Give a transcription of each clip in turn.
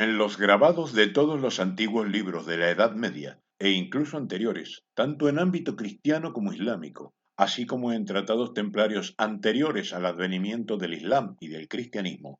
En los grabados de todos los antiguos libros de la Edad Media, e incluso anteriores, tanto en ámbito cristiano como islámico, así como en tratados templarios anteriores al advenimiento del Islam y del cristianismo,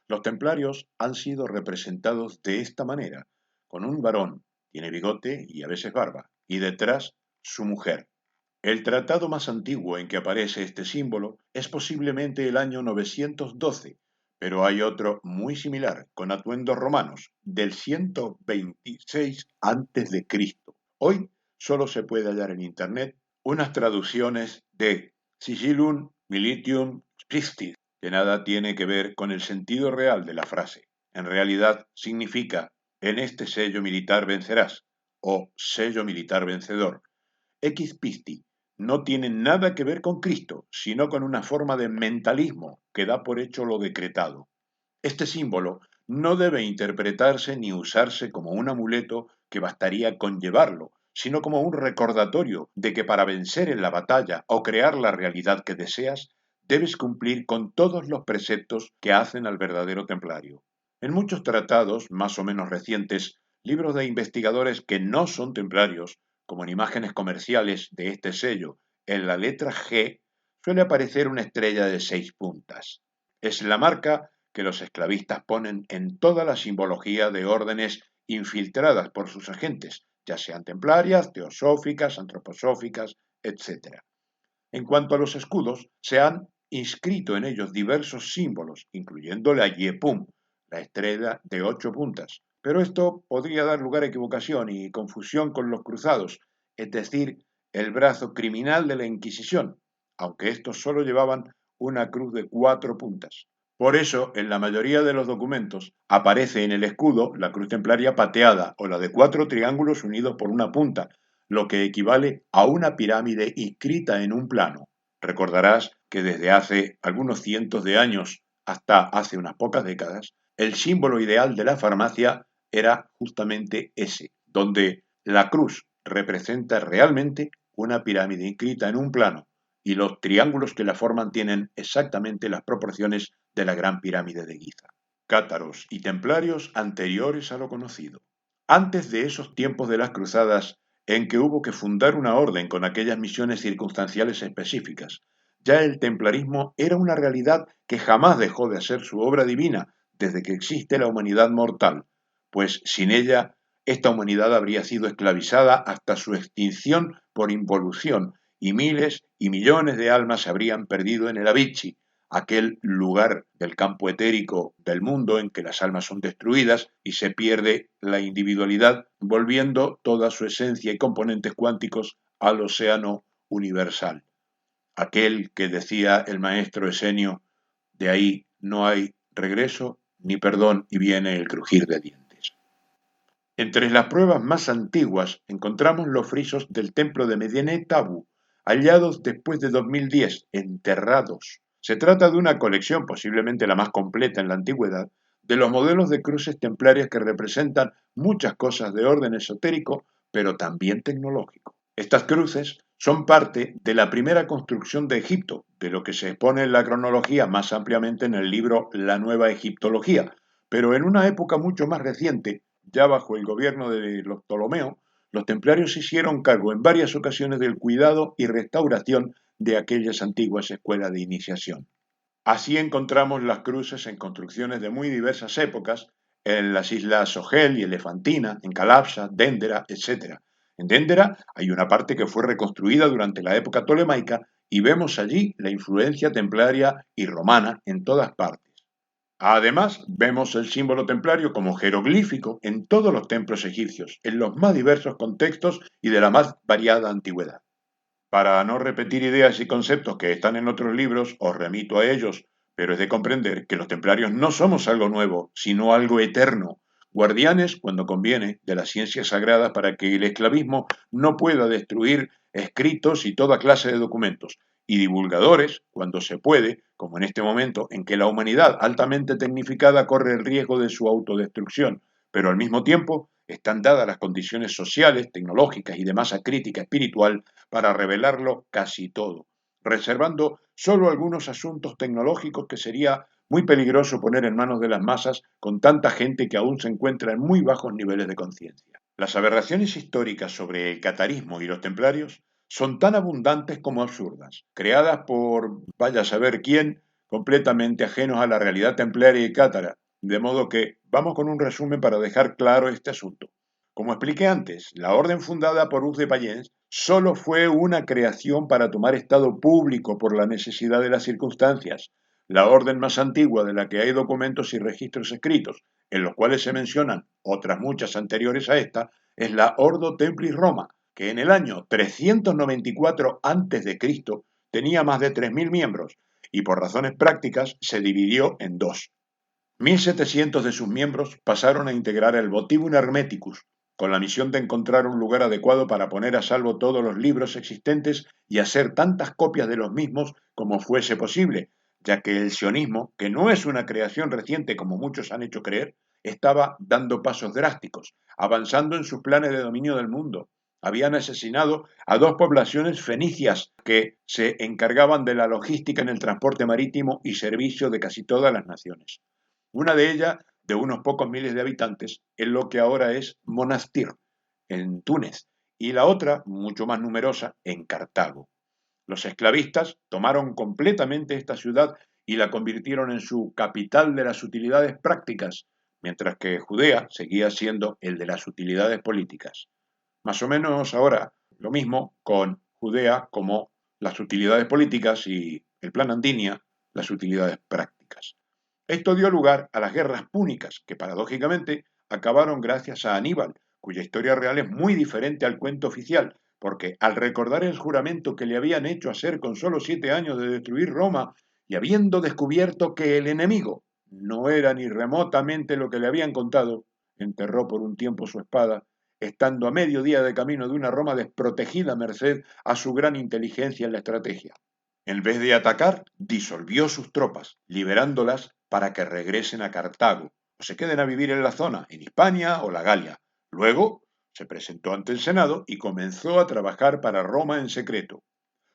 los templarios han sido representados de esta manera, con un varón, tiene bigote y a veces barba, y detrás su mujer. El tratado más antiguo en que aparece este símbolo es posiblemente el año 912, pero hay otro muy similar, con atuendos romanos, del 126 a.C. Hoy solo se puede hallar en Internet unas traducciones de Sigillum Militium Christi, que nada tiene que ver con el sentido real de la frase. En realidad significa, en este sello militar vencerás, o sello militar vencedor. Ex Pisti no tiene nada que ver con Cristo, sino con una forma de mentalismo que da por hecho lo decretado. Este símbolo no debe interpretarse ni usarse como un amuleto que bastaría con llevarlo, sino como un recordatorio de que para vencer en la batalla o crear la realidad que deseas, debes cumplir con todos los preceptos que hacen al verdadero templario. En muchos tratados, más o menos recientes, libros de investigadores que no son templarios, como en imágenes comerciales de este sello, en la letra G suele aparecer una estrella de 6 puntas. Es la marca que los esclavistas ponen en toda la simbología de órdenes infiltradas por sus agentes, ya sean templarias, teosóficas, antroposóficas, etc. En cuanto a los escudos, se han inscrito en ellos diversos símbolos, incluyendo la Yepum, la estrella de 8 puntas. Pero esto podría dar lugar a equivocación y confusión con los cruzados, es decir, el brazo criminal de la Inquisición, aunque estos solo llevaban una cruz de 4 puntas. Por eso, en la mayoría de los documentos, aparece en el escudo la cruz templaria pateada o la de 4 triángulos unidos por una punta, lo que equivale a una pirámide inscrita en un plano. Recordarás que desde hace algunos cientos de años hasta hace unas pocas décadas, el símbolo ideal de la farmacia era justamente ese, donde la cruz representa realmente una pirámide inscrita en un plano y los triángulos que la forman tienen exactamente las proporciones de la gran pirámide de Giza. Cátaros y templarios anteriores a lo conocido. Antes de esos tiempos de las cruzadas, en que hubo que fundar una orden con aquellas misiones circunstanciales específicas, ya el templarismo era una realidad que jamás dejó de ser su obra divina desde que existe la humanidad mortal, pues sin ella esta humanidad habría sido esclavizada hasta su extinción por involución y miles y millones de almas se habrían perdido en el Avicii, aquel lugar del campo etérico del mundo en que las almas son destruidas y se pierde la individualidad, volviendo toda su esencia y componentes cuánticos al océano universal. Aquel que decía el maestro Esenio, de ahí no hay regreso ni perdón y viene el crujir de dientes. Entre las pruebas más antiguas encontramos los frisos del templo de Medinet Tabu, hallados después de 2010, enterrados. Se trata de una colección, posiblemente la más completa en la antigüedad, de los modelos de cruces templarias que representan muchas cosas de orden esotérico, pero también tecnológico. Estas cruces son parte de la primera construcción de Egipto, de lo que se expone en la cronología más ampliamente en el libro La Nueva Egiptología, pero en una época mucho más reciente, ya bajo el gobierno de los Ptolomeo, los templarios se hicieron cargo en varias ocasiones del cuidado y restauración de aquellas antiguas escuelas de iniciación. Así encontramos las cruces en construcciones de muy diversas épocas, en las islas Sogel y Elefantina, en Calapsa, Déndera, etc. En Déndera hay una parte que fue reconstruida durante la época tolemaica y vemos allí la influencia templaria y romana en todas partes. Además, vemos el símbolo templario como jeroglífico en todos los templos egipcios, en los más diversos contextos y de la más variada antigüedad. Para no repetir ideas y conceptos que están en otros libros, os remito a ellos, pero es de comprender que los templarios no somos algo nuevo, sino algo eterno, guardianes, cuando conviene, de las ciencias sagradas para que el esclavismo no pueda destruir escritos y toda clase de documentos, y divulgadores, cuando se puede, como en este momento en que la humanidad altamente tecnificada corre el riesgo de su autodestrucción, pero al mismo tiempo están dadas las condiciones sociales, tecnológicas y de masa crítica espiritual para revelarlo casi todo, reservando solo algunos asuntos tecnológicos que sería muy peligroso poner en manos de las masas con tanta gente que aún se encuentra en muy bajos niveles de conciencia. Las aberraciones históricas sobre el catarismo y los templarios son tan abundantes como absurdas, creadas por vaya a saber quién, completamente ajenos a la realidad templaria y cátara, de modo que vamos con un resumen para dejar claro este asunto. Como expliqué antes, la orden fundada por Hug de Payens solo fue una creación para tomar estado público por la necesidad de las circunstancias. La orden más antigua de la que hay documentos y registros escritos, en los cuales se mencionan otras muchas anteriores a esta, es la Ordo Templis Roma, que en el año 394 a.C. tenía más de 3.000 miembros y por razones prácticas se dividió en dos. 1.700 de sus miembros pasaron a integrar el Votivum Hermeticus, con la misión de encontrar un lugar adecuado para poner a salvo todos los libros existentes y hacer tantas copias de los mismos como fuese posible, ya que el sionismo, que no es una creación reciente como muchos han hecho creer, estaba dando pasos drásticos, avanzando en sus planes de dominio del mundo. Habían asesinado a 2 poblaciones fenicias que se encargaban de la logística en el transporte marítimo y servicio de casi todas las naciones. Una de ellas, de unos pocos miles de habitantes, en lo que ahora es Monastir, en Túnez, y la otra, mucho más numerosa, en Cartago. Los esclavistas tomaron completamente esta ciudad y la convirtieron en su capital de las utilidades prácticas, mientras que Judea seguía siendo el de las utilidades políticas. Más o menos ahora lo mismo con Judea como las utilidades políticas y el plan Andinia, las utilidades prácticas. Esto dio lugar a las guerras púnicas, que paradójicamente acabaron gracias a Aníbal, cuya historia real es muy diferente al cuento oficial, porque al recordar el juramento que le habían hecho hacer con solo 7 años de destruir Roma, y habiendo descubierto que el enemigo no era ni remotamente lo que le habían contado, enterró por un tiempo su espada, estando a medio día de camino de una Roma desprotegida merced a su gran inteligencia en la estrategia. En vez de atacar, disolvió sus tropas, liberándolas para que regresen a Cartago o se queden a vivir en la zona, en Hispania o la Galia. Luego se presentó ante el Senado y comenzó a trabajar para Roma en secreto.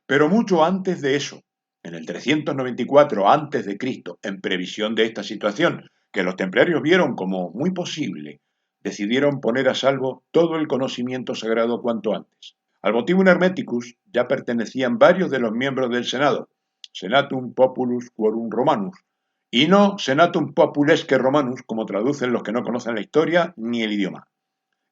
Pero mucho antes de eso, en el 394 a.C., en previsión de esta situación, que los templarios vieron como muy posible, decidieron poner a salvo todo el conocimiento sagrado cuanto antes. Al Votivum Hermeticus ya pertenecían varios de los miembros del Senado, Senatum Populus Quorum Romanus, y no Senatum Populesque Romanus, como traducen los que no conocen la historia ni el idioma.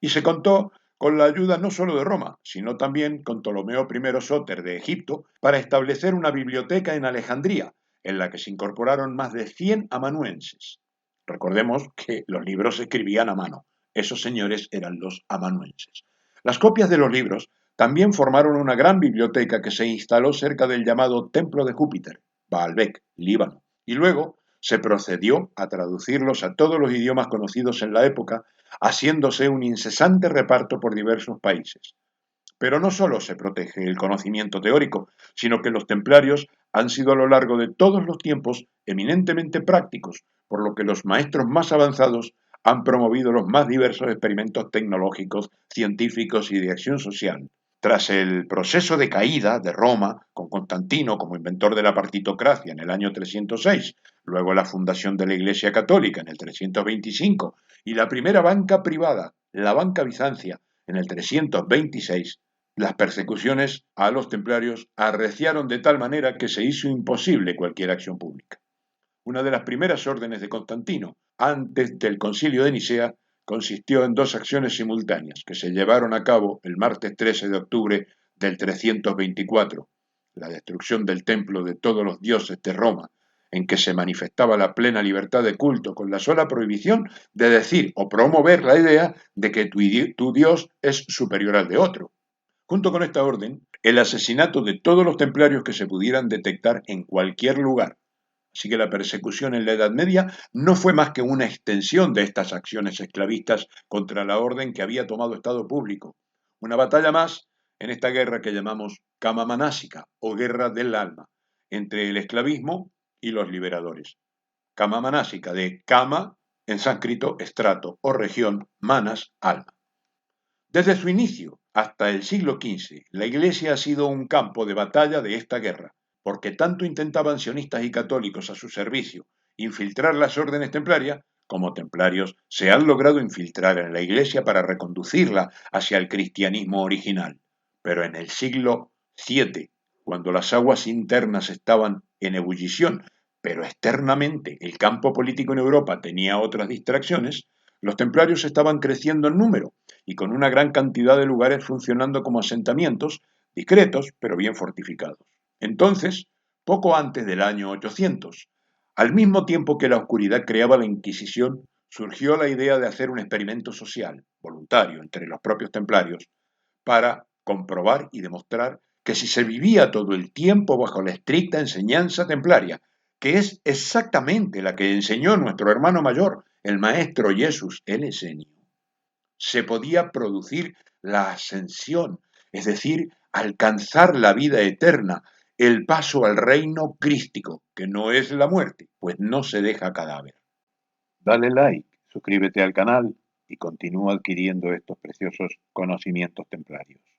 Y se contó con la ayuda no solo de Roma, sino también con Ptolomeo I Sóter de Egipto para establecer una biblioteca en Alejandría, en la que se incorporaron más de 100 amanuenses. Recordemos que los libros se escribían a mano. Esos señores eran los amanuenses. Las copias de los libros también formaron una gran biblioteca que se instaló cerca del llamado Templo de Júpiter, Baalbek, Líbano, y luego se procedió a traducirlos a todos los idiomas conocidos en la época, haciéndose un incesante reparto por diversos países. Pero no solo se protege el conocimiento teórico, sino que los templarios han sido a lo largo de todos los tiempos eminentemente prácticos, por lo que los maestros más avanzados han promovido los más diversos experimentos tecnológicos, científicos y de acción social. Tras el proceso de caída de Roma, con Constantino como inventor de la partitocracia en el año 306, luego la fundación de la Iglesia Católica en el 325 y la primera banca privada, la Banca Bizancia, en el 326, las persecuciones a los templarios arreciaron de tal manera que se hizo imposible cualquier acción pública. Una de las primeras órdenes de Constantino, antes del concilio de Nicea, consistió en 2 acciones simultáneas que se llevaron a cabo el martes 13 de octubre del 324, la destrucción del templo de todos los dioses de Roma, en que se manifestaba la plena libertad de culto con la sola prohibición de decir o promover la idea de que tu Dios es superior al de otro. Junto con esta orden, el asesinato de todos los templarios que se pudieran detectar en cualquier lugar. Así que la persecución en la Edad Media no fue más que una extensión de estas acciones esclavistas contra la orden que había tomado Estado público. Una batalla más en esta guerra que llamamos Kama Manásica o Guerra del Alma, entre el esclavismo y los liberadores. Kama Manásica, de Kama, en sánscrito, estrato o región, manas, alma. Desde su inicio hasta el siglo XV, la Iglesia ha sido un campo de batalla de esta guerra, porque tanto intentaban sionistas y católicos a su servicio infiltrar las órdenes templarias, como templarios se han logrado infiltrar en la Iglesia para reconducirla hacia el cristianismo original. Pero en el siglo VII, cuando las aguas internas estaban en ebullición, pero externamente el campo político en Europa tenía otras distracciones, los templarios estaban creciendo en número y con una gran cantidad de lugares funcionando como asentamientos, discretos pero bien fortificados. Entonces, poco antes del año 800, al mismo tiempo que la oscuridad creaba la Inquisición, surgió la idea de hacer un experimento social, voluntario, entre los propios templarios, para comprobar y demostrar que si se vivía todo el tiempo bajo la estricta enseñanza templaria, que es exactamente la que enseñó nuestro hermano mayor, el maestro Jesús el Esenio, se podía producir la ascensión, es decir, alcanzar la vida eterna, el paso al reino crístico, que no es la muerte, pues no se deja cadáver. Dale like, suscríbete al canal y continúa adquiriendo estos preciosos conocimientos templarios.